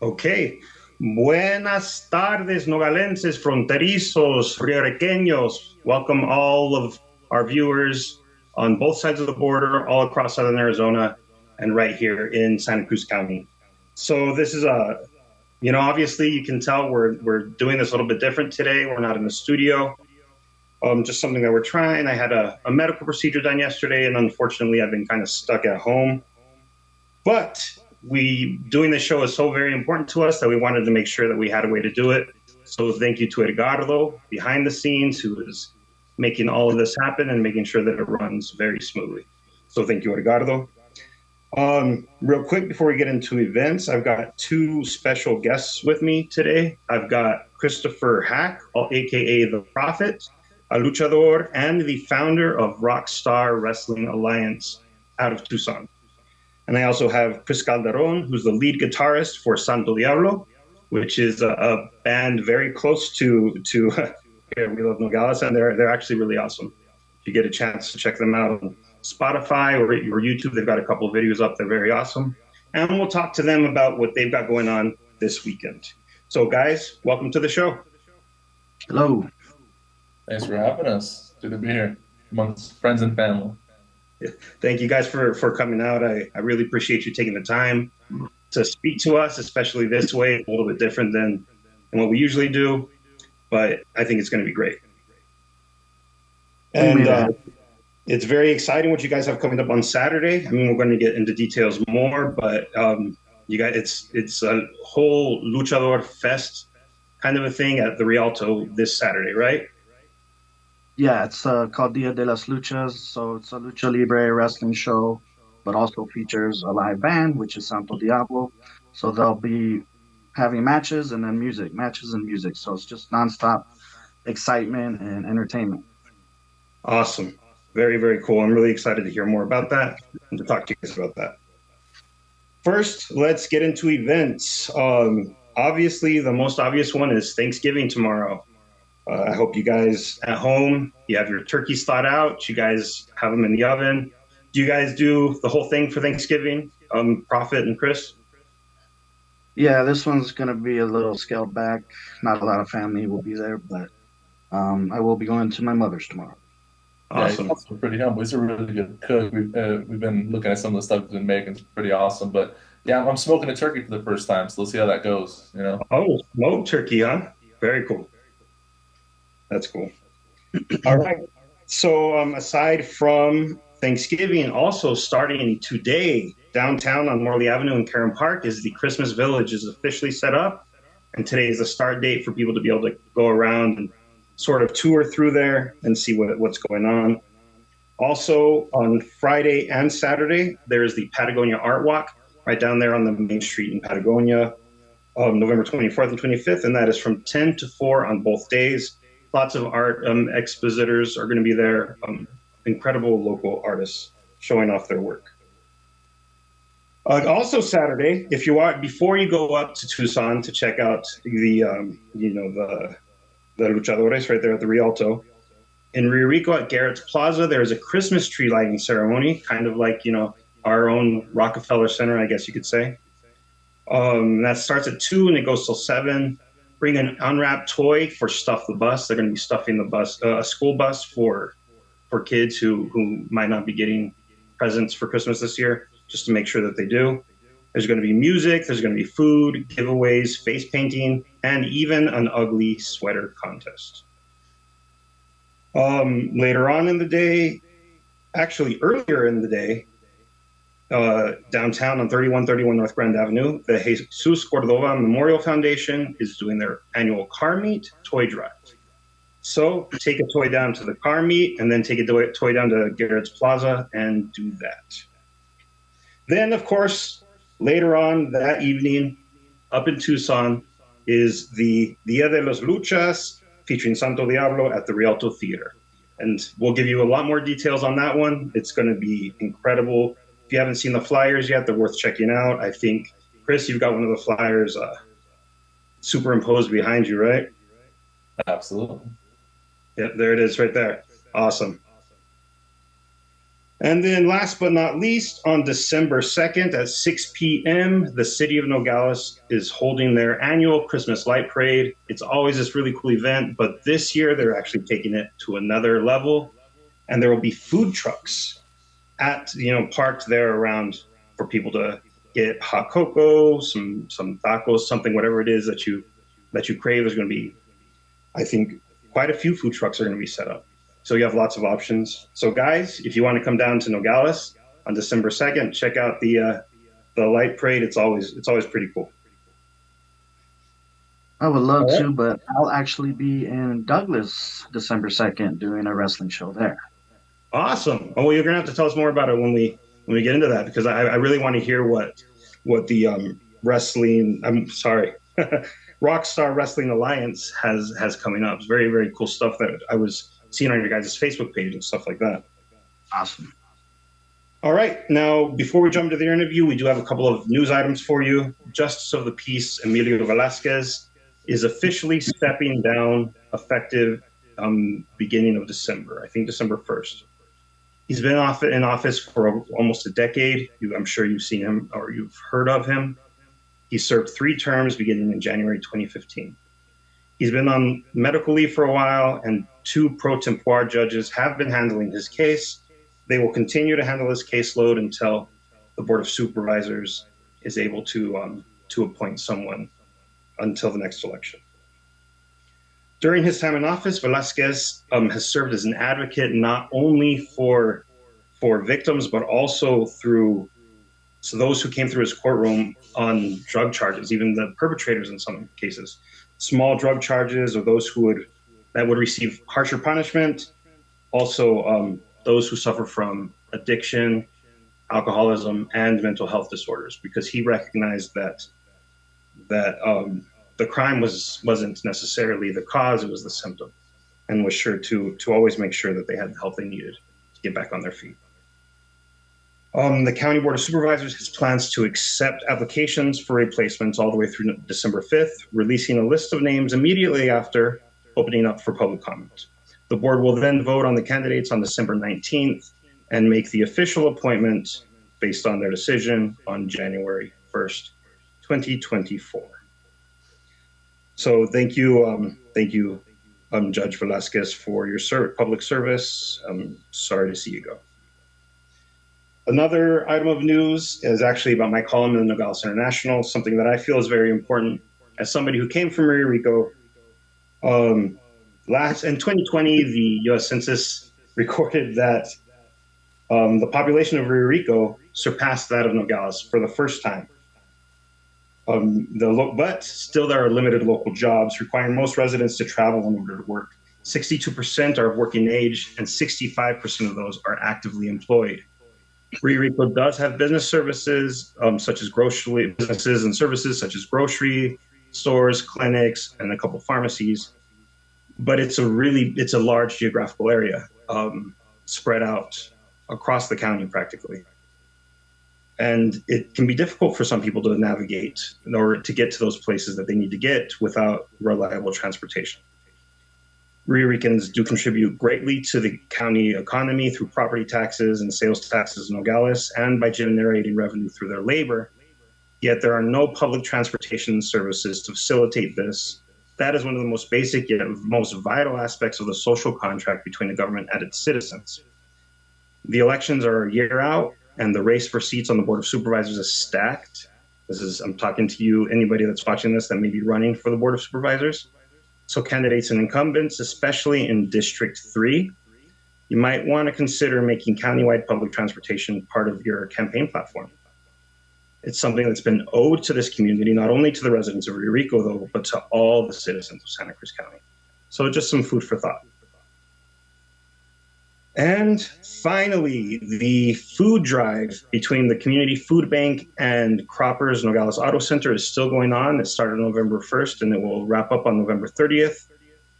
Okay. Buenas tardes, nogalenses, fronterizos, riorequeños. Welcome all of our viewers on both sides of the border, all across southern Arizona, and right here in Santa Cruz County. So this is obviously you can tell we're doing this a little bit different today. We're not in the studio. Just something that we're trying. I had a medical procedure done yesterday, and unfortunately, I've been kind of stuck at home. But we doing this show is so very important to us that we wanted to make sure that we had a way to do it. So thank you to Edgardo behind the scenes, who is making all of this happen and making sure that it runs very smoothly. So thank you, Edgardo. Real quick before we get into events, I've got two special guests with me today. I've got Christopher Hack, aka The Prophet, a luchador and the founder of Rockstar Wrestling Alliance out of Tucson. And I also have Chris Calderon, who's the lead guitarist for Santo Diablo, which is a band very close to here. We love Nogales, and they're actually really awesome. If you get a chance to check them out on Spotify or YouTube, they've got a couple of videos up. They're very awesome. And we'll talk to them about what they've got going on this weekend. So, guys, welcome to the show. Hello. Thanks for having us. Good to be here amongst friends and family. Thank you guys for coming out. I really appreciate you taking the time to speak to us, especially this way, a little bit different than what we usually do, but I think it's going to be great. And it's very exciting what you guys have coming up on Saturday. I mean, we're going to get into details more, but you guys, it's a whole luchador fest kind of a thing at the Rialto this Saturday, right? Yeah, it's called Dia de las Luchas. So it's a lucha libre wrestling show, but also features a live band, which is Santo Diablo. So they'll be having matches and then music, matches and music. So it's just nonstop excitement and entertainment. Awesome. Very, very cool. I'm really excited to hear more about that and to talk to you guys about that. First, let's get into events. Obviously, the most obvious one is Thanksgiving tomorrow. I hope you guys at home, you have your turkeys thawed out. You guys have them in the oven. Do you guys do the whole thing for Thanksgiving? Prophet and Chris? Yeah, this one's going to be a little scaled back. Not a lot of family will be there, but I will be going to my mother's tomorrow. Awesome. Yeah, he's also pretty humble. He's a really good cook. We've been looking at some of the stuff he's been making. It's pretty awesome. But yeah, I'm smoking a turkey for the first time, so let's see how that goes. Oh, smoked turkey, huh? Very cool. That's cool. All right. So aside from Thanksgiving, also starting today, downtown on Morley Avenue in Karen Park is the Christmas Village is officially set up. And today is the start date for people to be able to go around and sort of tour through there and see what's going on. Also on Friday and Saturday, there's the Patagonia Art Walk right down there on the main street in Patagonia, November 24th and 25th. And that is from 10 to 4 on both days. Lots of art expositors are going to be there. Incredible local artists showing off their work. Also Saturday, if you are before you go up to Tucson to check out the luchadores right there at the Rialto, in Rio Rico at Garrett's Plaza, there is a Christmas tree lighting ceremony, kind of like our own Rockefeller Center, I guess you could say. That starts at 2 and it goes till 7. Bring an unwrapped toy for Stuff the Bus. They're going to be stuffing the bus, a school bus for kids who might not be getting presents for Christmas this year, just to make sure that they do. There's going to be music, there's going to be food, giveaways, face painting, and even an ugly sweater contest. Later on in the day, actually earlier in the day, downtown on 3131 North Grand Avenue, the Jesus Cordova Memorial Foundation is doing their annual car meet toy drive. So take a toy down to the car meet and then take a toy down to Garrett's Plaza and do that. Then, of course, later on that evening, up in Tucson, is the Dia de Las Luchas featuring Santo Diablo at the Rialto Theater. And we'll give you a lot more details on that one. It's going to be incredible. If you haven't seen the flyers yet, they're worth checking out. I think, Chris, you've got one of the flyers superimposed behind you, right? Absolutely. Yep, there it is right there. Awesome. And then last but not least, on December 2nd at 6 p.m., the city of Nogales is holding their annual Christmas light parade. It's always this really cool event, but this year they're actually taking it to another level, and there will be food trucks parked there around for people to get hot cocoa, some tacos, something, whatever it is that you crave. There's going to be, I think, quite a few food trucks are going to be set up. So you have lots of options. So guys, if you want to come down to Nogales on December 2nd, check out the light parade. It's always pretty cool. I would love to, but I'll actually be in Douglas December 2nd doing a wrestling show there. Awesome. Oh, well, you're gonna have to tell us more about it when we get into that, because I really want to hear what the wrestling. I'm sorry, Rockstar Wrestling Alliance has coming up. It's very, very cool stuff that I was seeing on your guys' Facebook page and stuff like that. Awesome. All right. Now, before we jump to the interview, we do have a couple of news items for you. Justice of the Peace Emilio Velasquez is officially stepping down effective beginning of December. I think December 1st. He's been in office for almost a decade. I'm sure you've seen him or you've heard of him. He served 3 terms beginning in January 2015. He's been on medical leave for a while, and 2 pro tempore judges have been handling his case. They will continue to handle his caseload until the Board of Supervisors is able to appoint someone until the next election. During his time in office, Velasquez has served as an advocate not only for victims, but also through those who came through his courtroom on drug charges, even the perpetrators in some cases, small drug charges, or those that would receive harsher punishment. Also, those who suffer from addiction, alcoholism, and mental health disorders, because he recognized that the crime wasn't necessarily the cause, it was the symptom, and was sure to always make sure that they had the help they needed to get back on their feet. The County Board of Supervisors has plans to accept applications for replacements all the way through December 5th, releasing a list of names immediately after opening up for public comment. The board will then vote on the candidates on December 19th and make the official appointment based on their decision on January 1st, 2024. So thank you, Judge Velasquez, for your public service. I'm sorry to see you go. Another item of news is actually about my column in the Nogales International, something that I feel is very important. As somebody who came from Rio Rico, in 2020, the U.S. Census recorded that the population of Rio Rico surpassed that of Nogales for the first time. But still, there are limited local jobs requiring most residents to travel in order to work. 62% are of working age, and 65% of those are actively employed. Rio Rico does have business services, such as businesses and services such as grocery stores, clinics, and a couple pharmacies. But it's a large geographical area, spread out across the county practically. And it can be difficult for some people to navigate in order to get to those places that they need to get without reliable transportation. Rio Ricans do contribute greatly to the county economy through property taxes and sales taxes in Nogales, and by generating revenue through their labor. Yet there are no public transportation services to facilitate this. That is one of the most basic yet most vital aspects of the social contract between the government and its citizens. The elections are a year out, and the race for seats on the Board of Supervisors is stacked. I'm talking to you, anybody that's watching this that may be running for the Board of Supervisors. So candidates and incumbents, especially in District 3, you might want to consider making countywide public transportation part of your campaign platform. It's something that's been owed to this community, not only to the residents of Rio Rico, though, but to all the citizens of Santa Cruz County. So just some food for thought. And finally, the food drive between the Community Food Bank and Croppers Nogales Auto Center is still going on. It started November 1st and it will wrap up on November 30th.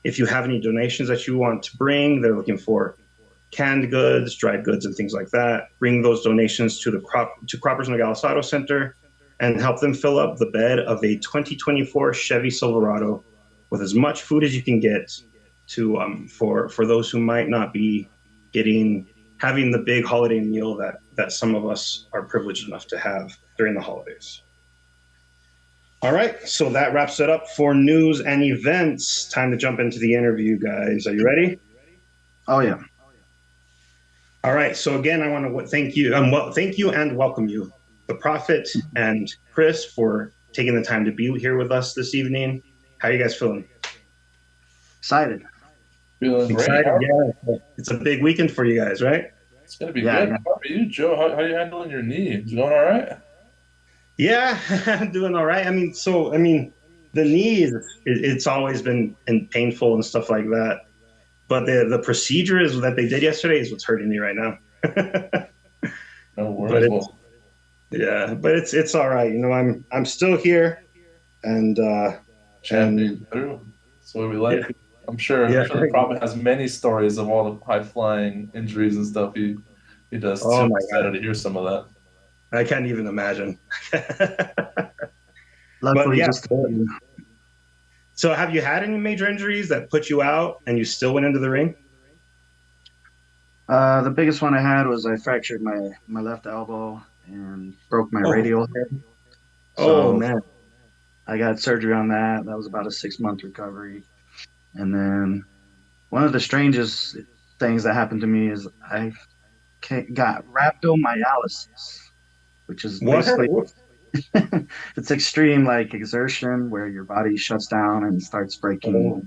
If you have any donations that you want to bring, they're looking for canned goods, dried goods, and things like that. Bring those donations to Croppers Nogales Auto Center and help them fill up the bed of a 2024 Chevy Silverado with as much food as you can get to for those who might not be getting having the big holiday meal that some of us are privileged enough to have during the holidays. All right, so that wraps it up for news and events. Time to jump into the interview, guys. Are you ready? Oh yeah. All right. So again, I want to thank you. Thank you and welcome you, the Prophet and Chris, for taking the time to be here with us this evening. How are you guys feeling? Excited. Feeling Excited, great. yeah. It's a big weekend for you guys, right? It's gonna be Yeah, good. yeah. How about you, Joe? How are you handling your knee? Is it going all right? Yeah, I'm doing all right. The knee it's always been painful and stuff like that. But the procedure is that they did yesterday is what's hurting me right now. No But worries. it's Well, yeah, but it's all right. You know, I'm still here, and champion through. That's what we yeah, like. I'm yeah. sure the Prophet has many stories of all the high flying injuries and stuff he does too. Oh I'm my excited God, to hear some of that. I can't even imagine. But Luckily, yeah. just So have you had any major injuries that put you out and you still went into the ring? the biggest one I had was I fractured my left elbow and broke my Oh, radial head. oh So man. I got surgery on that. That was about a 6 month recovery. And then one of the strangest things that happened to me is I got rhabdomyolysis, which is What? basically it's extreme like exertion where your body shuts down and starts Oh,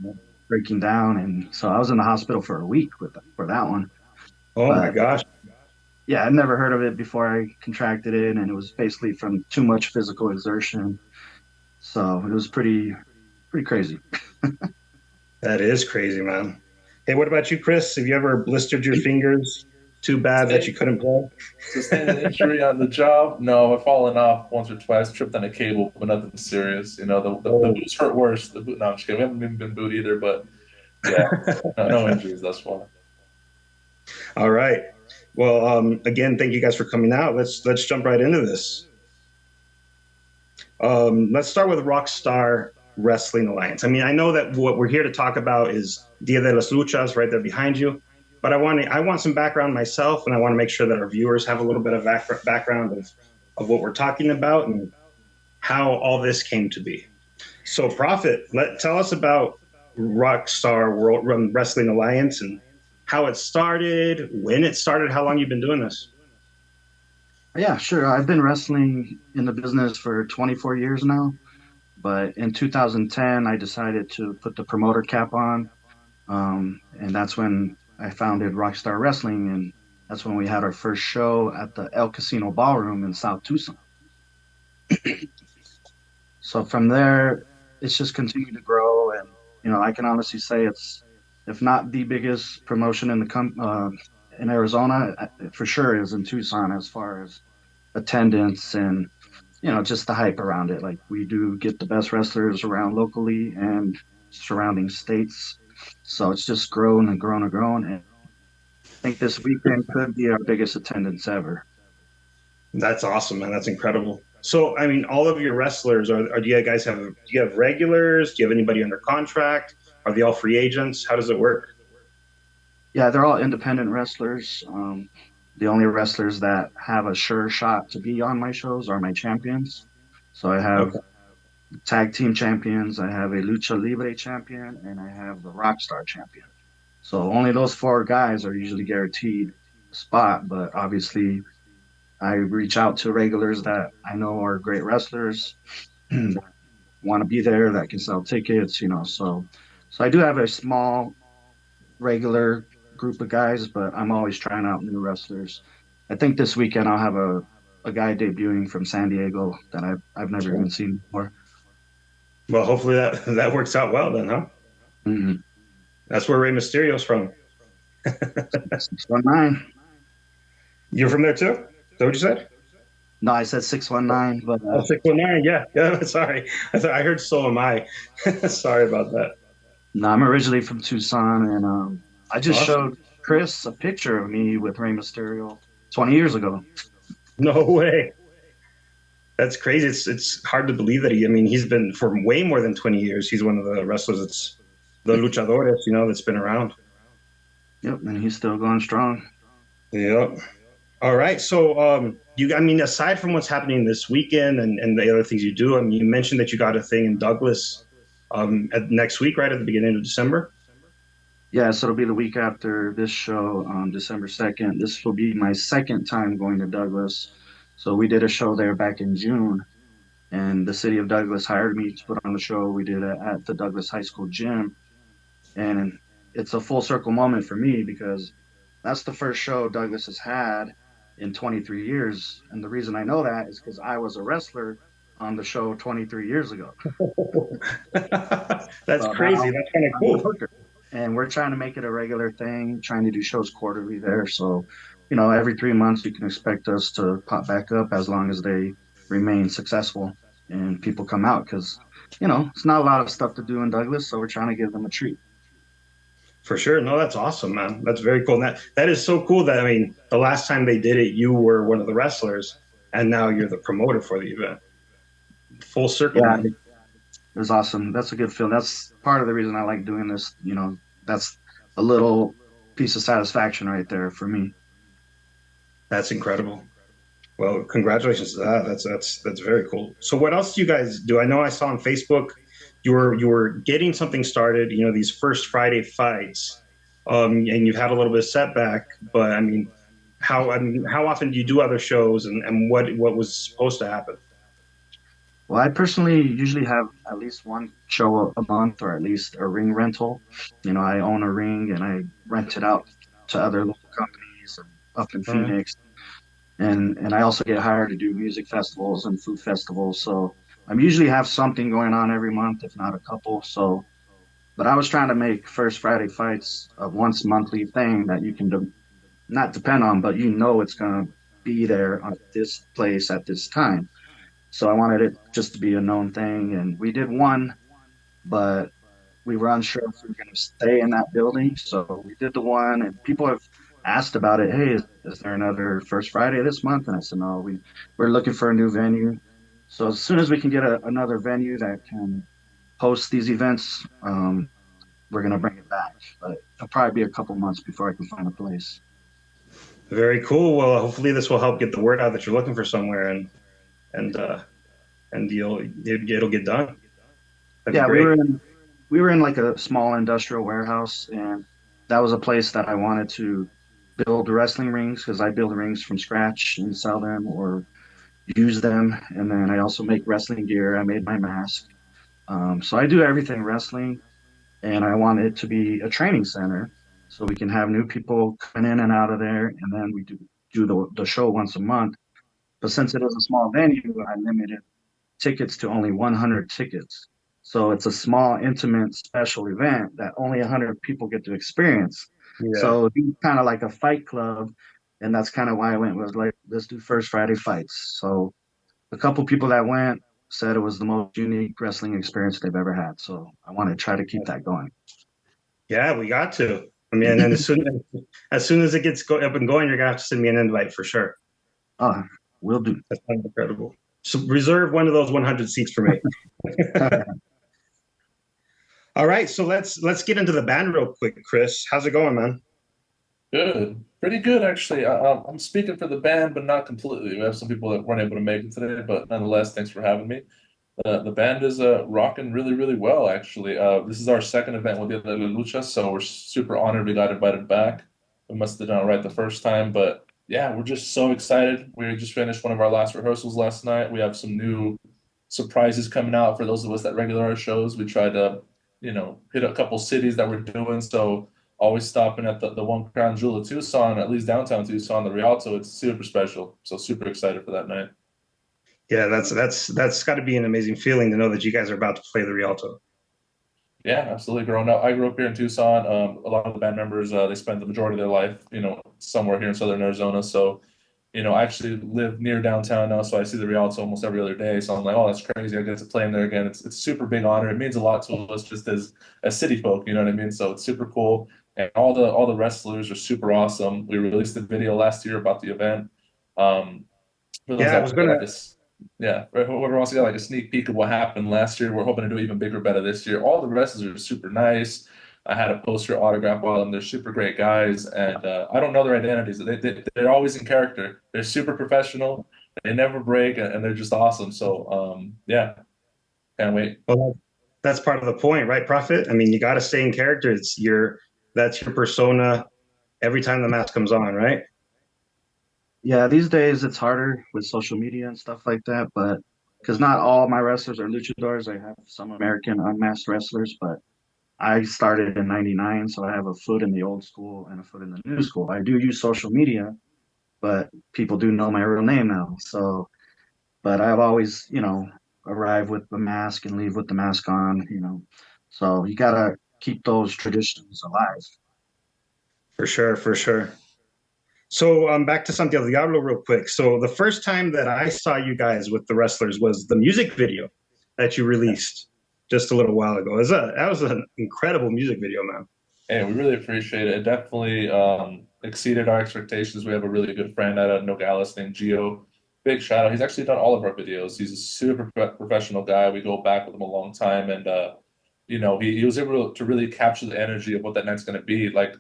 breaking down. And so I was in the hospital for a week for that one. oh my But gosh. yeah, I'd never heard of it before I contracted it, and it was basically from too much physical exertion. So it was pretty crazy. That is crazy, man. Hey, what about you, Chris? Have you ever blistered your fingers too bad that you Sustain, couldn't play? sustain an injury on the job? No, I've fallen off once or twice, tripped on a cable, but nothing serious. You know, the Oh. boots hurt worse. The boot, no, I'm just kidding. We haven't been booed either, but yeah, no injuries thus far. All right. Well, again, thank you guys for coming out. Let's jump right into this. Let's start with Rockstar Wrestling Alliance. I mean, I know that what we're here to talk about is Dia de las Luchas right there behind you, but I want some background myself, and I want to make sure that our viewers have a little bit of background of what we're talking about and how all this came to be. So, Prophet, tell us about Rockstar World Wrestling Alliance and how it started, when it started, how long you've been doing this. Yeah, sure. I've been wrestling in the business for 24 years now, but in 2010, I decided to put the promoter cap on. And that's when I founded Rockstar Wrestling. And that's when we had our first show at the El Casino Ballroom in South Tucson. So from there, it's just continued to grow. And, I can honestly say it's, if not the biggest promotion in Arizona, it for sure is in Tucson as far as attendance and just the hype around it. Like we do get the best wrestlers around locally and surrounding states. So it's just grown and grown and grown. And I think this weekend could be our biggest attendance ever. That's awesome, man. That's incredible. So, I mean, all of your wrestlers do you guys have, do you have regulars? Do you have anybody under contract? Are they all free agents? How does it work? Yeah, they're all independent wrestlers. The only wrestlers that have a sure shot to be on my shows are my champions. So I have Okay. tag team champions, I have a lucha libre champion, and I have the Rockstar champion. So only those four guys are usually guaranteed a spot, but obviously I reach out to regulars that I know are great wrestlers that want to be there, that can sell tickets, so I do have a small regular group of guys, but I'm always trying out new wrestlers. I think this weekend I'll have a guy debuting from San Diego that I've never even seen before. Well, hopefully that works out well then, huh? Mm-hmm. That's where Rey Mysterio's from. 619. You're from there too? Is that what you said? No, I said 619, but Oh, 619. Yeah. Yeah. Sorry. I heard so am I. Sorry about that. no, I'm originally from Tucson, and I just Awesome. showed Chris a picture of me with Rey Mysterio 20 years ago. No way. That's crazy. It's hard to believe that I mean, he's been for way more than 20 years. He's one of the wrestlers that's the luchadores, that's been around. Yep, and he's still going strong. Yeah. All right. So, I mean, aside from what's happening this weekend and the other things you do, I mean, you mentioned that you got a thing in Douglas, next week, right at the beginning of December. Yeah, so it'll be the week after this show on December 2nd. This will be my second time going to Douglas. So we did a show there back in June, and the city of Douglas hired me to put on the show. We did it at the Douglas High School gym, and it's a full circle moment for me because that's the first show Douglas has had in 23 years. And the reason I know that is because I was a wrestler on the show 23 years ago. That's So crazy. now That's kind of I'm the cool. booker. And we're trying to make it a regular thing, trying to do shows quarterly there. So, every 3 months you can expect us to pop back up as long as they remain successful and people come out because, it's not a lot of stuff to do in Douglas. So we're trying to give them a treat. For sure. No, that's awesome, man. That's very cool. And that is so cool that I mean, the last time they did it, you were one of the wrestlers, and now you're the promoter for the event. Full circle, Yeah, man. it was awesome. That's a good feeling. That's part of the reason I like doing this. That's a little piece of satisfaction right there for me. That's incredible. Well, congratulations to that. That's very cool. So what else do you guys do? I know I saw on Facebook you were getting something started, these first Friday fights. And you've had a little bit of setback, but how often do you do other shows and what was supposed to happen? Well, I personally usually have at least one show a month or at least a ring rental. I own a ring and I rent it out to other local companies up in All right. Phoenix. And I also get hired to do music festivals and food festivals. So I'm usually have something going on every month, if not a couple. So, but I was trying to make First Friday Fights a once monthly thing that you can not depend on, but it's going to be there at this place at this time. So I wanted it just to be a known thing. And we did one, but we were unsure if we were going to stay in that building. So we did the one, and people have asked about it. Hey, is there another First Friday this month? And I said, no, we're looking for a new venue. So as soon as we can get another venue that can host these events, we're going to bring it back. But it'll probably be a couple months before I can find a place. Very cool. Well, hopefully this will help get the word out that you're looking for somewhere and uh and it'll get done. That'd be Yeah, great. we were in like a small industrial warehouse, and that was a place that I wanted to build wrestling rings because I build rings from scratch and sell them or use them. And then I also make wrestling gear. I made my mask. So I do everything wrestling, and I want it to be a training center so we can have new people coming in and out of there. And then we do the show once a month. But since it is a small venue, I limited tickets to only 100 tickets. So it's a small, intimate, special event that only 100 people get to experience. Yeah. So it's kind of like a fight club. And that's kind of why I went was like, let's do First Friday fights. So a couple people that went said it was the most unique wrestling experience they've ever had. So I want to try to keep that going. Yeah, we got to. I mean, and as soon as it gets up and going, you're gonna have to send me an invite for sure. Oh, we'll do. That sounds incredible. So reserve one of those 100 seats for me. All right, so let's get into the band real quick, Chris. How's it going, man? Good, pretty good actually. I'm speaking for the band, but not completely. We have some people that weren't able to make it today, but nonetheless, thanks for having me. The band is rocking really, really well actually. This is our second event with Dia de Las Luchas, so we're super honored we got invited back. We must have done it right the first time, but yeah, we're just so excited. We just finished one of our last rehearsals last night. We have some new surprises coming out for those of us that regular our shows. We tried to, hit a couple cities that we're doing. So always stopping at the one crown jewel of Tucson, at least downtown Tucson, the Rialto. It's super special. So super excited for that night. Yeah, that's got to be an amazing feeling to know that you guys are about to play the Rialto. Yeah, absolutely. Growing up, I grew up here in Tucson. A lot of the band members, they spent the majority of their life, somewhere here in Southern Arizona. So, I actually live near downtown now, so I see the Rialto almost every other day. So I'm like, oh, that's crazy. I get to play in there again. It's a super big honor. It means a lot to us just as city folk, you know what I mean? So it's super cool. And all the wrestlers are super awesome. We released a video last year about the event. Um, for those Yeah, I that was want to get gonna. like this, yeah, for whoever wants to get like a sneak peek of what happened last year, we're hoping to do even bigger, better this year. All the wrestlers are super nice. I had a poster autograph while them. They're super great guys, and I don't know their identities. They're always in character. They're super professional. They never break, and they're just awesome. So yeah, can't wait. Well, that's part of the point, right, Prophet? I mean, you got to stay in character. That's your persona every time the mask comes on, right? Yeah, these days it's harder with social media and stuff like that, but because not all my wrestlers are luchadors. I have some American unmasked wrestlers, but I started in '99, so I have a foot in the old school and a foot in the new school. I do use social media, but people do know my real name now. So, but I've always, arrive with the mask and leave with the mask on. So you gotta keep those traditions alive. For sure, for sure. So back to Santo Diablo real quick. So the first time that I saw you guys with the wrestlers was the music video that you released just a little while ago. That was an incredible music video, man. Hey, we really appreciate it. It definitely exceeded our expectations. We have a really good friend out of Nogales named Gio. Big shout out. He's actually done all of our videos. He's a super professional guy. We go back with him a long time, and he was able to really capture the energy of what that night's going to be. Like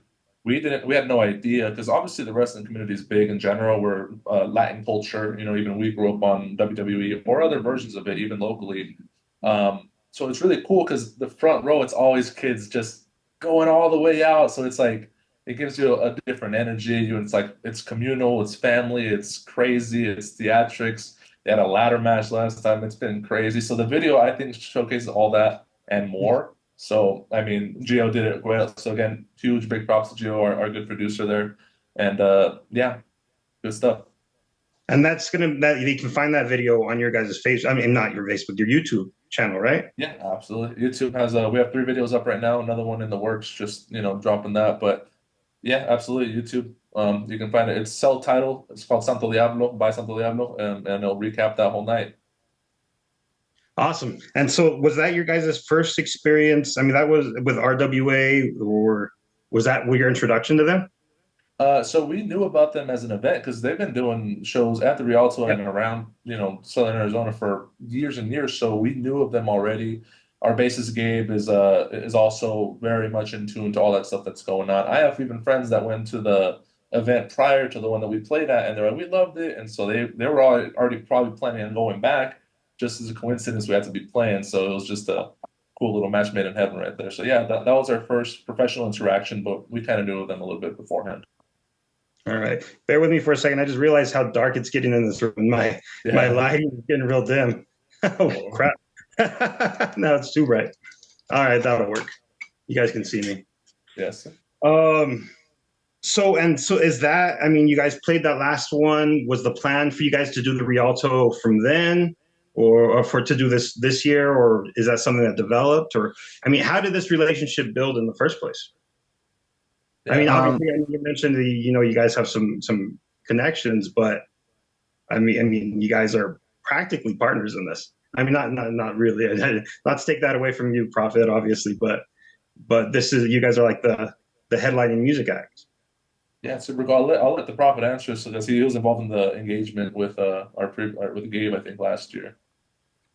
we had no idea because obviously the wrestling community is big in general. We're Latin culture. Even we grew up on WWE or other versions of it, even locally. So it's really cool because the front row, it's always kids just going all the way out. So it's like it gives you a different energy. It's like it's communal, it's family, it's crazy, it's theatrics. They had a ladder match last time. It's been crazy. So the video I think showcases all that and more. So I mean, Gio did it well. So again, huge big props to Gio, our good producer there. And yeah, good stuff. And that you can find that video on your guys' face. I mean, not your Facebook, your YouTube channel, right? Yeah, absolutely. YouTube has we have 3 videos up right now, another one in the works, just dropping that. But yeah, absolutely. YouTube. You can find it. It's cell title. It's called Santo Diablo by Santo Diablo, and it'll recap that whole night. Awesome. And so was that your guys' first experience? I mean, that was with RWA, or was that your introduction to them? So we knew about them as an event because they've been doing shows at the Rialto and Yep. around, Southern Arizona for years and years. So we knew of them already. Our bassist Gabe is also very much in tune to all that stuff that's going on. I have even friends that went to the event prior to the one that we played at, and they're like, we loved it, and so they were already probably planning on going back. Just as a coincidence, we had to be playing, so it was just a cool little match made in heaven right there. So yeah, that was our first professional interaction, but we kind of knew of them a little bit beforehand. All right. Bear with me for a second. I just realized how dark it's getting in this room. My lighting is getting real dim. Oh crap. No, it's too bright. All right, that'll work. You guys can see me. Yes. So is that, I mean, you guys played that last one. Was the plan for you guys to do the Rialto from then or for to do this year, or is that something that developed? Or I mean, how did this relationship build in the first place? I mean, obviously, you mentioned you guys have some connections, but I mean, you guys are practically partners in this. I mean, not really. Not to take that away from you, Prophet, obviously, but this is you guys are like the headlining music acts. Yeah, so I'll let the Prophet answer so because he was involved in the engagement with with Gabe, I think, last year.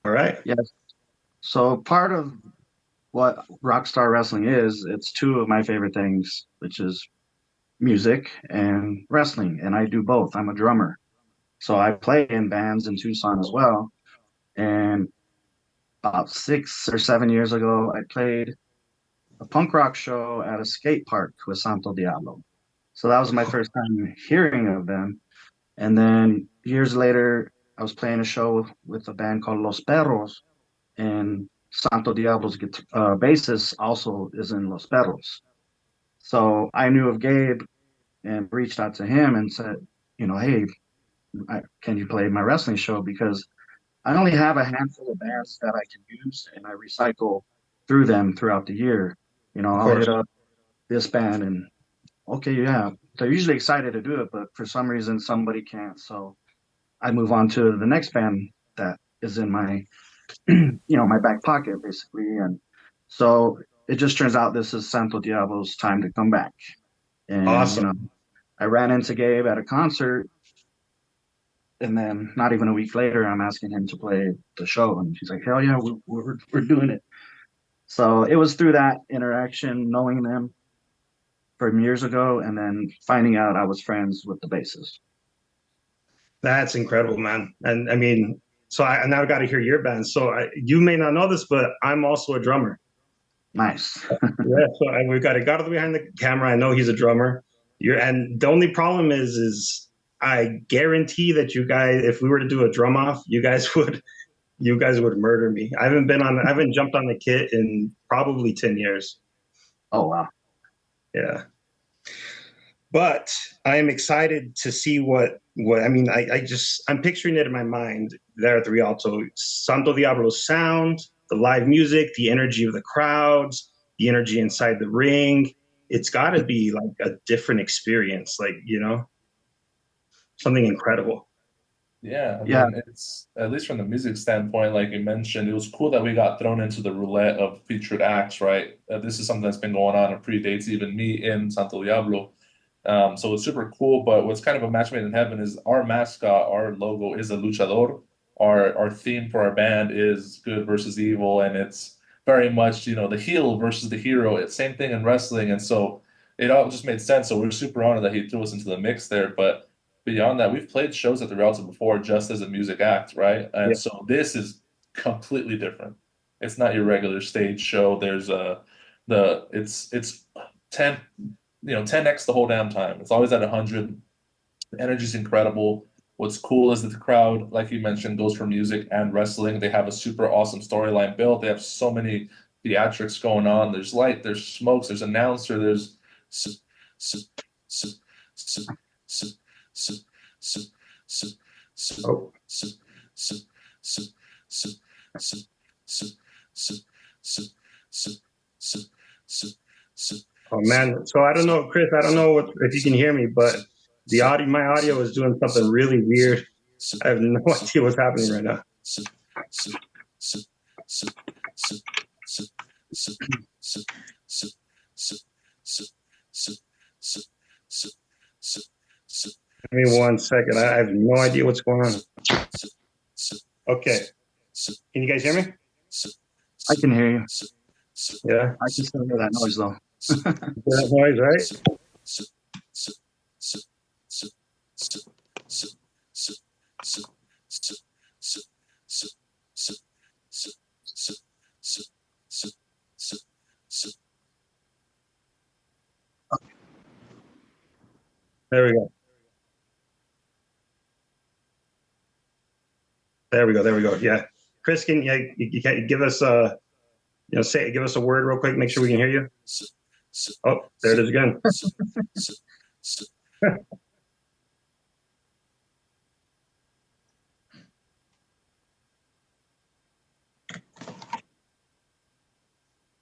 All right. Yes. So part of what Rockstar Wrestling is, it's two of my favorite things, which is music and wrestling. And I do both. I'm a drummer. So I play in bands in Tucson as well. And about 6 or 7 years ago, I played a punk rock show at a skate park with Santo Diablo. So that was my first time hearing of them. And then years later, I was playing a show with a band called Los Perros, and Santo Diablo's bassist also is in Los Perros. So I knew of Gabe and reached out to him and said, hey, can you play my wrestling show? Because I only have a handful of bands that I can use, and I recycle through them throughout the year. Of I'll course. hit up this band and okay, yeah, they're usually excited to do it, but for some reason somebody can't. So I move on to the next band that is in my, my back pocket basically. And so it just turns out this is Santo Diablo's time to come back. And, Awesome. I ran into Gabe at a concert, and then not even a week later, I'm asking him to play the show. And he's like, hell yeah, we're doing it. So it was through that interaction, knowing them from years ago, and then finding out I was friends with the bassist. That's incredible, man. And I mean, so I now got to hear your band. So you may not know this, but I'm also a drummer. Nice. Yeah, so we've got a guy behind the camera. I know he's a drummer. And the only problem is I guarantee that you guys, if we were to do a drum off, you guys would murder me. I haven't jumped on the kit in probably 10 years. Oh wow. Yeah. But I am excited to see what I mean. I'm picturing it in my mind there at the Rialto. Santo Diablo's sound, the live music, the energy of the crowds, the energy inside the ring. It's got to be like a different experience, like, something incredible. Yeah, I Yeah. mean, it's at least from the music standpoint, like you mentioned, it was cool that we got thrown into the roulette of featured acts, right? This is something that's been going on and predates even me in Santo Diablo. So it's super cool. But what's kind of a match made in heaven is our mascot, our logo is a luchador. Our theme for our band is good versus evil, and it's very much, the heel versus the hero. It's same thing in wrestling, and so it all just made sense. So we're super honored that he threw us into the mix there. But beyond that, we've played shows at the Rialto before just as a music act, right? And Yeah. so this is completely different. It's not your regular stage show. There's it's 10 10x the whole damn time. It's always at 100. The energy's incredible. What's cool is that the crowd, like you mentioned, goes for music and wrestling. They have a super awesome storyline built. They have so many theatrics going on. There's light, there's smokes, there's announcer, there's s- s- s- s- s- s- s- s- s- Oh, s- s- s- s- s- s- s- s- s- oh man. So I don't know, Chris. I don't know if you can hear me, but my audio is doing something really weird. I have no idea what's happening right now. Give me 1 second. I have no idea what's going on. Okay. Can you guys hear me? I can hear you. Yeah. I can still hear that noise though. That noise, right? There we go. There we go. There we go. Yeah. Chris, can you give us give us a word real quick, make sure we can hear you. Oh, there it is again.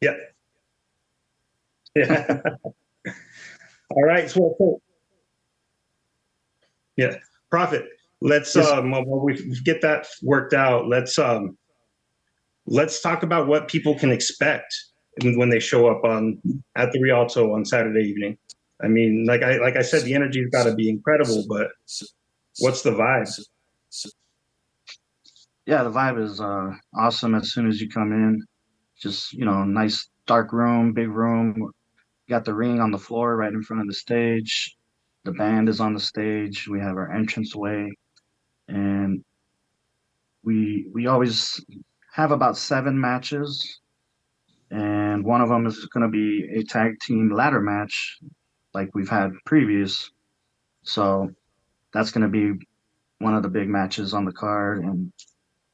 Yeah. Yeah. All right. So yeah, Prophet. Let's Yes. while we get that worked out, let's talk about what people can expect when they show up at the Rialto on Saturday evening. I mean, like I said, the energy's got to be incredible, but what's the vibe? Yeah, the vibe is awesome as soon as you come in. Just, nice dark room, big room. Got the ring on the floor right in front of the stage. The band is on the stage. We have our entranceway, and we always have about 7 matches, and one of them is going to be a tag team ladder match, like we've had previous. So that's going to be one of the big matches on the card, and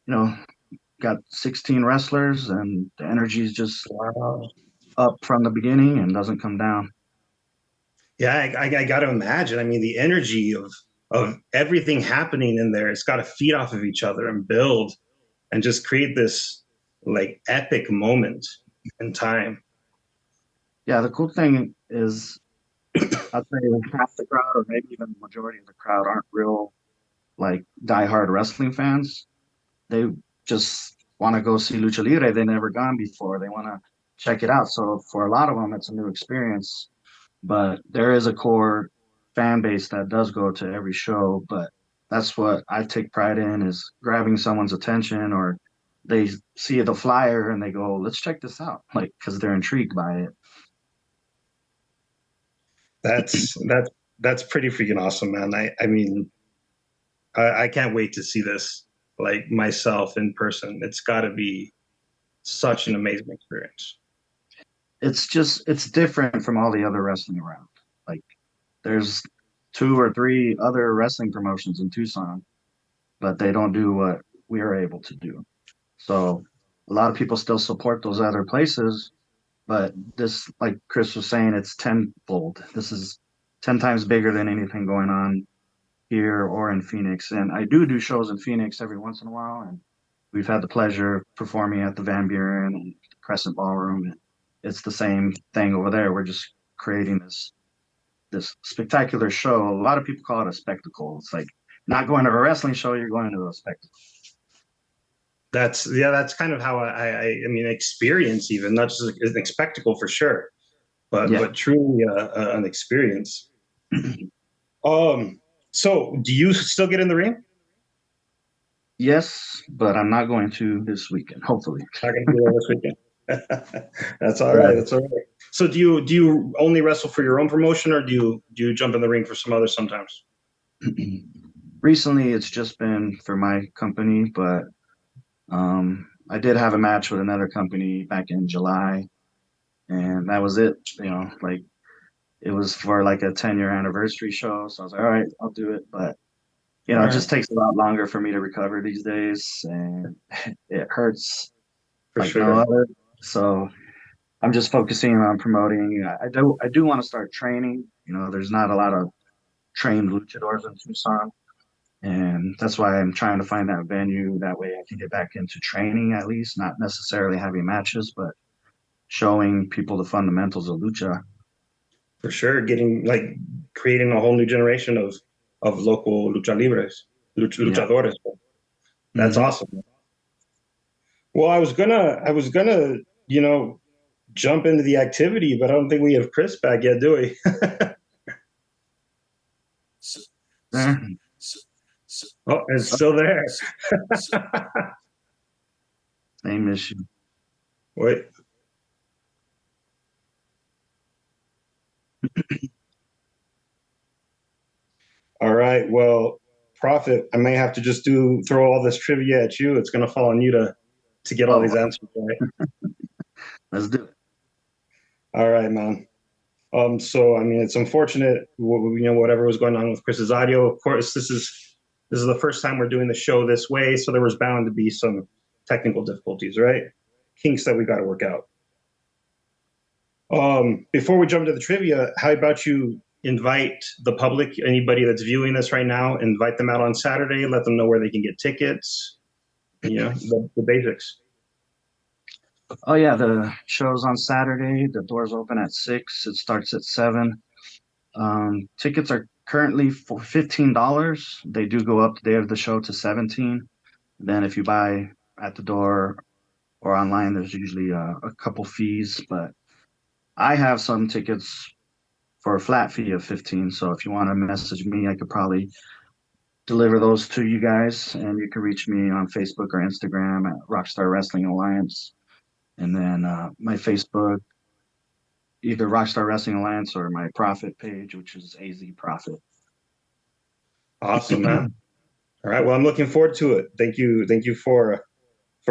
you know, got 16 wrestlers, and the energy is just Wow. up from the beginning and doesn't come down. Yeah, I got to imagine. I mean, the energy of everything happening in there, it's got to feed off of each other and build and just create this like epic moment in time. Yeah, the cool thing is, I'd say half the crowd, or maybe even the majority of the crowd, aren't real like diehard wrestling fans. They just want to go see lucha libre. They never gone before. They want to check it out. So for a lot of them, it's a new experience. But there is a core fan base that does go to every show. But that's what I take pride in, is grabbing someone's attention or they see the flyer and they go, let's check this out, like, because they're intrigued by it. That's pretty freaking awesome, man. I mean, I can't wait to see this like myself in person. It's got to be such an amazing experience. It's different from all the other wrestling around. Like, there's two or three other wrestling promotions in Tucson, but they don't do what we are able to do. So a lot of people still support those other places, but this, like Chris was saying, it's tenfold. This is 10 times bigger than anything going on here or in Phoenix. And I do shows in Phoenix every once in a while, and we've had the pleasure of performing at the Van Buren and Crescent Ballroom. And it's the same thing over there. We're just creating this spectacular show. A lot of people call it a spectacle. It's like not going to a wrestling show, you're going to a spectacle. That's kind of how I mean, experience, even not just an spectacle for sure, but truly an experience. So do you still get in the ring? Yes, but I'm not going to this weekend. Hopefully, not going to do that this weekend. That's all right. That's all right. So do you only wrestle for your own promotion, or do you jump in the ring for some others sometimes? Recently, it's just been for my company, but I did have a match with another company back in July, and that was it. You know, like it was for like a 10-year anniversary show. So I was like, all right, I'll do it. But you know, it just takes a lot longer for me to recover these days, and it hurts for like sure. no other. So I'm just focusing on promoting. I do want to start training. You know, there's not a lot of trained luchadors in Tucson. And that's why I'm trying to find that venue. That way I can get back into training at least, not necessarily having matches, but showing people the fundamentals of lucha. For sure. Creating a whole new generation of local lucha libres, luchadores. Yeah. That's awesome. Well, I was gonna, jump into the activity, but I don't think we have Chris back yet, do we? Oh, it's still there. Same issue. Wait. All right. Well, Prophet, I may have to just throw all this trivia at you. It's going to fall on you to get all these answers right. Let's do it. All right, man. So I mean, it's unfortunate, whatever was going on with Chris's audio. Of course, this is the first time we're doing the show this way, so there was bound to be some technical difficulties, right? Kinks that we got to work out. Before we jump to the trivia, how about you invite the public, anybody that's viewing this right now, invite them out on Saturday, let them know where they can get tickets, the basics. Oh yeah, the show's on Saturday. The doors open at 6. It starts at 7. Tickets are currently for $15. They do go up the day of the show to $17. Then if you buy at the door or online, there's usually a couple fees. But I have some tickets for a flat fee of $15. So if you want to message me, I could probably deliver those to you guys, and you can reach me on Facebook or Instagram at Rockstar Wrestling Alliance. And then my Facebook, either Rockstar Wrestling Alliance or my Profit page, which is AZ Profit. Awesome, man. All right. Well, I'm looking forward to it. Thank you for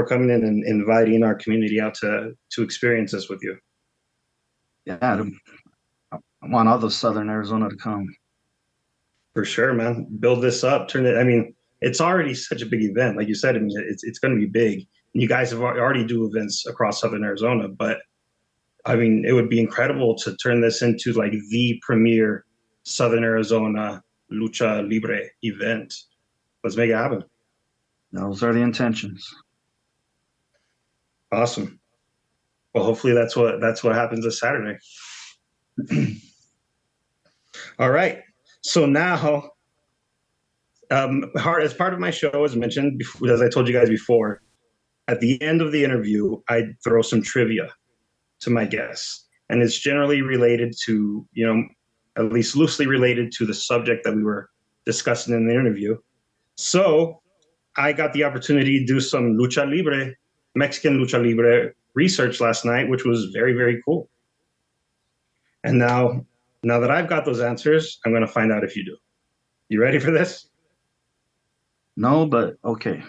coming in and inviting our community out to experience this with you. Yeah, I want all of Southern Arizona to come. For sure, man. Build this up. Turn it. I mean, it's already such a big event. Like you said, I mean, it's going to be big. You guys have already do events across Southern Arizona, but I mean, it would be incredible to turn this into like the premier Southern Arizona lucha libre event. Let's make it happen. Those are the intentions. Awesome. Well, hopefully that's what happens this Saturday. All right. So now, as part of my show, as mentioned, as I told you guys before, at the end of the interview, I throw some trivia to my guests, and it's generally related to, at least loosely related to the subject that we were discussing in the interview. So I got the opportunity to do some lucha libre Mexican Lucha Libre research last night, which was very, very cool. And now that I've got those answers, I'm going to find out if you do. You ready for this? No, but okay.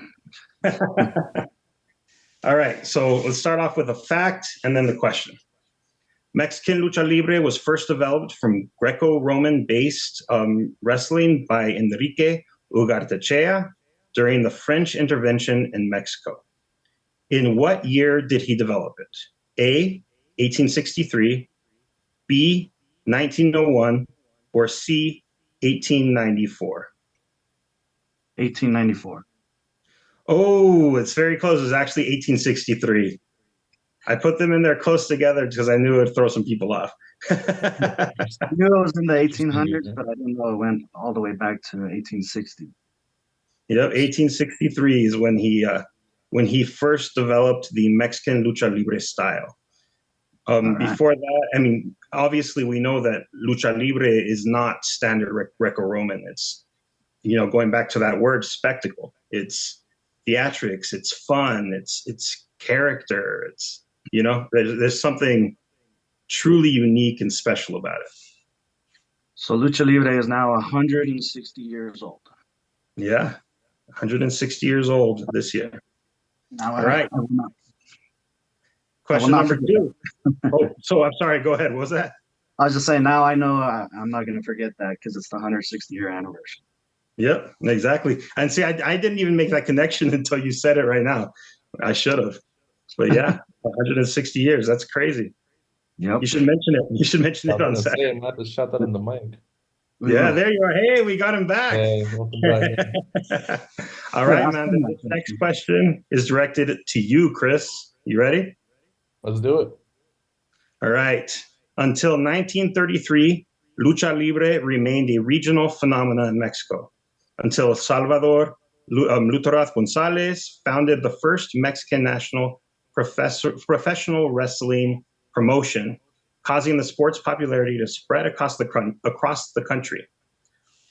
All right, so let's start off with a fact and then the question. Mexican Lucha Libre was first developed from Greco-Roman based wrestling by Enrique Ugartechea during the French intervention in Mexico. In what year did he develop it? A, 1863, B, 1901, or C, 1894? 1894. Oh, it's very close. It was actually 1863. I put them in there close together because I knew it would throw some people off. I knew it was in the 1800s, but I didn't know it went all the way back to 1860. Yep, 1863 is when he first developed the Mexican Lucha Libre style. Right. Before that, I mean, obviously we know that Lucha Libre is not standard Greco-Roman. It's, going back to that word, spectacle. It's theatrics. It's fun. It's character. It's, there's something truly unique and special about it. So Lucha Libre is now 160 years old. Yeah, 160 years old this year. Now, all right. I will not, Question number 2. Oh, so I'm sorry. Go ahead. What was that? I was just saying, now I know I'm not going to forget that because it's the 160-year anniversary. Yep, exactly. And see, I didn't even make that connection until you said it right now. I should have. But yeah, 160 years. That's crazy. Yep. You should mention it. You should mention it on Saturday. I'm about to shout that in the mic. Yeah, there you are. Hey, we got him back. Hey, welcome back. All right, man. The next question is directed to you, Chris. You ready? Let's do it. All right. Until 1933, Lucha Libre remained a regional phenomenon in Mexico. Until Salvador Lutoraz Gonzalez founded the first Mexican national professional wrestling promotion, causing the sport's popularity to spread across the country.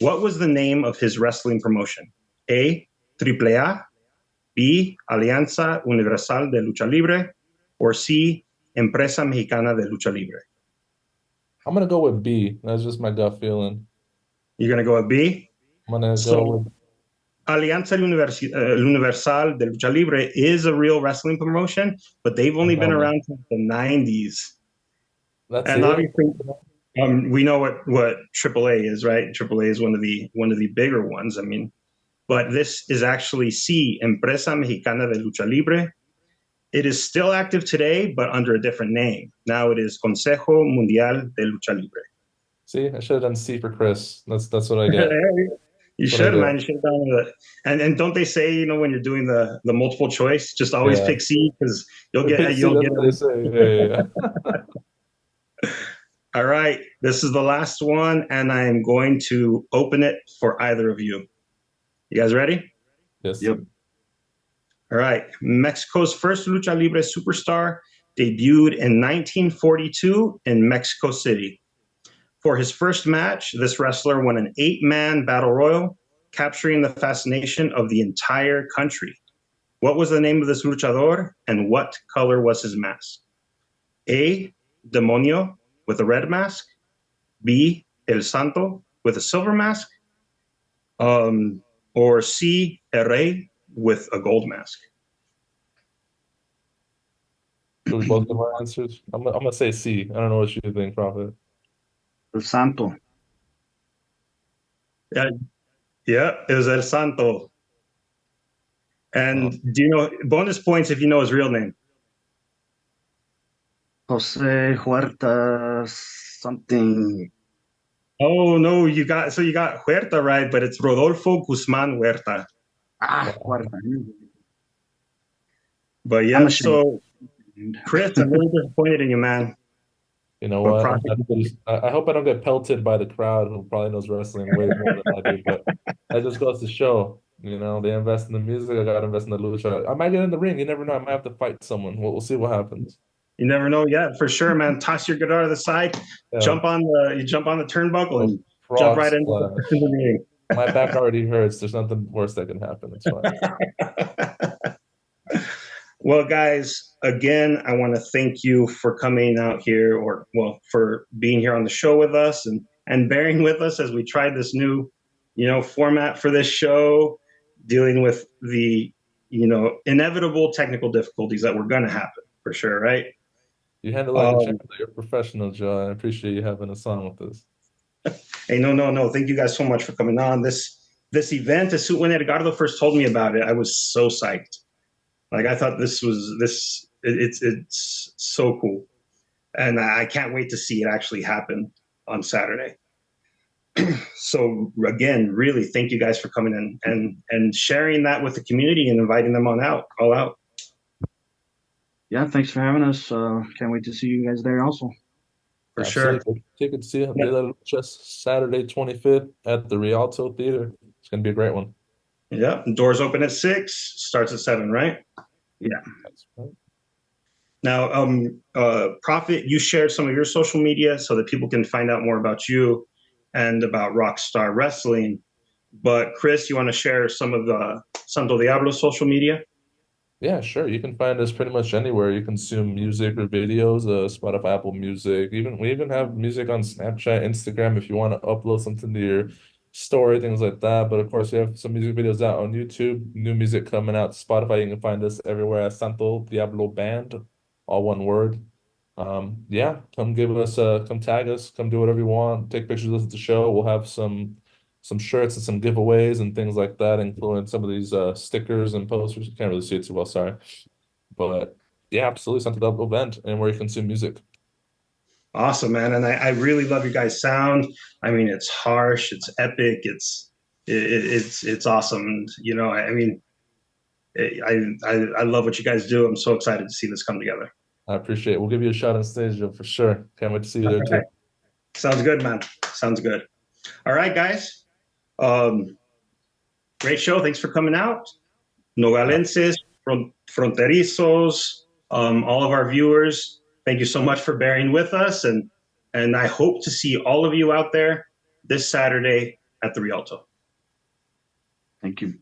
What was the name of his wrestling promotion? A, AAA, B, Alianza Universal de Lucha Libre, or C, Empresa Mexicana de Lucha Libre? I'm going to go with B. That's just my gut feeling. You're going to go with B? I'm going to go with... Alianza Universal de Lucha Libre is a real wrestling promotion, but they've only been around since the 90s. And obviously, we know what AAA is, right? AAA is one of the bigger ones. I mean, but this is actually C, Empresa Mexicana de Lucha Libre. It is still active today, but under a different name. Now it is Consejo Mundial de Lucha Libre. See, I should have done C for Chris. That's what I get. You should, man. You should have done it. And don't they say, when you're doing the multiple choice, just always pick C because you'll get it. What they say. Yeah. All right. This is the last one, and I'm going to open it for either of you. You guys ready? Yes. Yep. All right. Mexico's first Lucha Libre superstar debuted in 1942 in Mexico City. For his first match, this wrestler won an 8-man battle royal, capturing the fascination of the entire country. What was the name of this luchador, and what color was his mask? A, Demonio with a red mask. B, El Santo with a silver mask. Or C, El Rey with a gold mask. Do we both give our answers? I'm gonna say C. I don't know what you think, Prophet. El Santo. Yeah, it was El Santo. And do you know, bonus points if you know his real name? Jose Huerta something. Oh no, you got Huerta right, but it's Rodolfo Guzman Huerta. Huerta. But yeah, so Chris, I'm really disappointed in you, man. You know what? I hope I don't get pelted by the crowd who probably knows wrestling way more than I do, but that just goes to show, they invest in the music, I gotta invest in the lucha. I might get in the ring, you never know, I might have to fight someone. We'll see what happens. You never know yet, for sure, man. Toss your guitar to the side, jump on the turnbuckle and jump right into the ring. My back already hurts. There's nothing worse that can happen. It's fine. Well, guys, again, I want to thank you for coming out here, or well, for being here on the show with us and bearing with us as we try this new, format for this show, dealing with the, inevitable technical difficulties that were going to happen for sure, right? You handle like a champ. Um, You're a professional, Joe. I appreciate you having us on with this. hey, no, no, no. Thank you guys so much for coming on this event. When Edgardo first told me about it, I was so psyched. Like I thought it's so cool, and I can't wait to see it actually happen on Saturday. So again, really thank you guys for coming in and sharing that with the community and inviting them on out, all out. Yeah, thanks for having us. Can't wait to see you guys there also. For sure. Absolutely. Tickets to Yeah. Día de Las Luchas Saturday 25th at the Rialto Theater. It's gonna be a great one. Yeah. Doors open at 6, starts at 7, right? Yeah. That's right. Now, Prophet, you shared some of your social media so that people can find out more about you and about Rockstar Wrestling. But Chris, you want to share some of the Santo Diablo social media? Yeah, sure. You can find us pretty much anywhere you consume music or videos, Spotify, Apple Music. We even have music on Snapchat, Instagram if you want to upload something to your story, things like that. But of course, we have some music videos out on YouTube, new music coming out. Spotify, you can find us everywhere at Santo Diablo Band, all one word. Yeah, come tag us, come do whatever you want, take pictures of the show. We'll have some shirts and some giveaways and things like that, including some of these stickers and posters. You can't really see it too well, sorry. But yeah, absolutely something to event and where you consume music. Awesome, man. And I really love your guys' sound. I mean, it's harsh, it's epic, it's awesome. I love what you guys do. I'm so excited to see this come together. I appreciate it. We'll give you a shot on stage, Joe, for sure. Can't wait to see you All there right. too. Sounds good, man. Sounds good. All right, guys. Great show. Thanks for coming out. Nogalenses, fronterizos, all of our viewers, thank you so much for bearing with us. And I hope to see all of you out there this Saturday at the Rialto. Thank you.